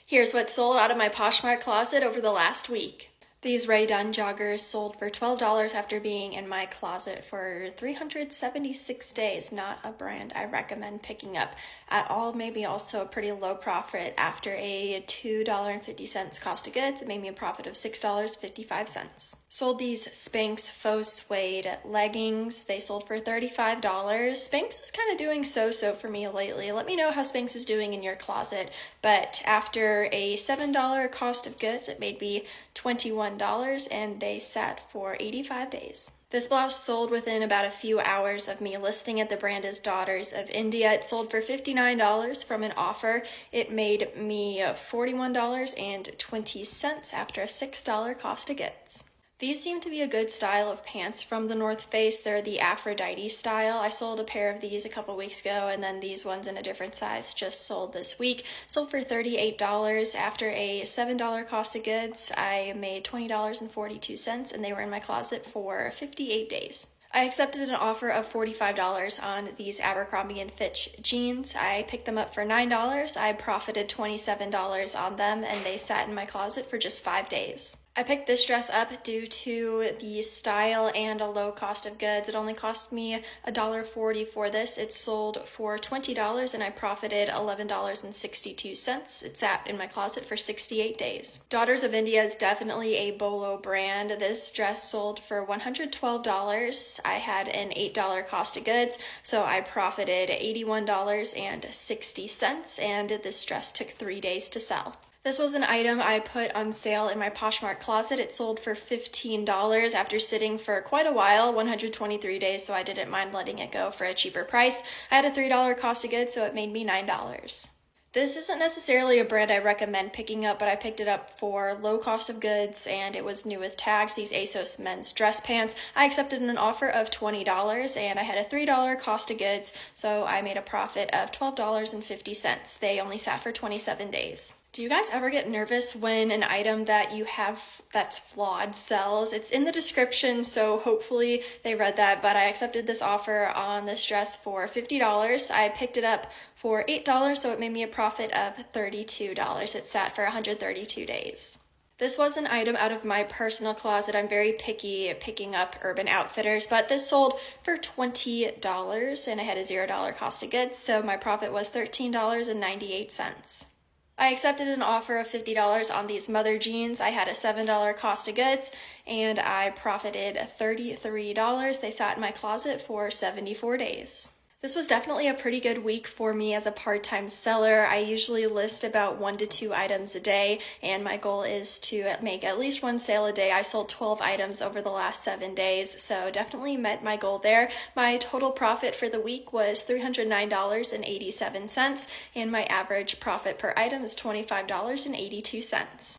Here's what sold out of my Poshmark closet over the last week. These Ray Dunn joggers sold for $12 after being in my closet for 376 days. Not a brand I recommend picking up at all. Maybe also a pretty low profit after a $2.50 cost of goods. It made me a profit of $6.55. Sold these Spanx faux suede leggings. They sold for $35. Spanx is kind of doing so-so for me lately. Let me know how Spanx is doing in your closet. But after a $7 cost of goods, it made me $21 and they sat for 85 days. This blouse sold within about a few hours of me listing it. The brand is Daughters of India. It sold for $59 from an offer. It made me $41.20 after a $6 cost of goods. These seem to be a good style of pants from the North Face. They're the Aphrodite style. I sold a pair of these a couple weeks ago, and then these ones in a different size just sold this week. Sold for $38. After a $7 cost of goods, I made $20.42, and they were in my closet for 58 days. I accepted an offer of $45 on these Abercrombie & Fitch jeans. I picked them up for $9. I profited $27 on them, and they sat in my closet for just 5 days. I picked this dress up due to the style and a low cost of goods. It only cost me $1.40 for this. It sold for $20 and I profited $11.62. It sat in my closet for 68 days. Daughters of India is definitely a bolo brand. This dress sold for $112. I had an $8 cost of goods, so I profited $81.60, and this dress took 3 days to sell. This was an item I put on sale in my Poshmark closet. It sold for $15 after sitting for quite a while, 123 days, so I didn't mind letting it go for a cheaper price. I had a $3 cost of goods, so it made me $9. This isn't necessarily a brand I recommend picking up, but I picked it up for low cost of goods and it was new with tags. These ASOS men's dress pants. I accepted an offer of $20 and I had a $3 cost of goods, so I made a profit of $12.50. They only sat for 27 days. Do you guys ever get nervous when an item that you have that's flawed sells? It's in the description, so hopefully they read that, but I accepted this offer on this dress for $50. I picked it up for $8, so it made me a profit of $32. It sat for 132 days. This was an item out of my personal closet. I'm very picky picking up Urban Outfitters, but this sold for $20 and I had a $0 cost of goods, so my profit was $13.98. I accepted an offer of $50 on these mother jeans. I had a $7 cost of goods and I profited $33. They sat in my closet for 74 days. This was definitely a pretty good week for me as a part-time seller. I usually list about 1 to 2 items a day, and my goal is to make at least 1 sale a day. I sold 12 items over the last 7 days, so definitely met my goal there. My total profit for the week was $309.87, and my average profit per item is $25.82.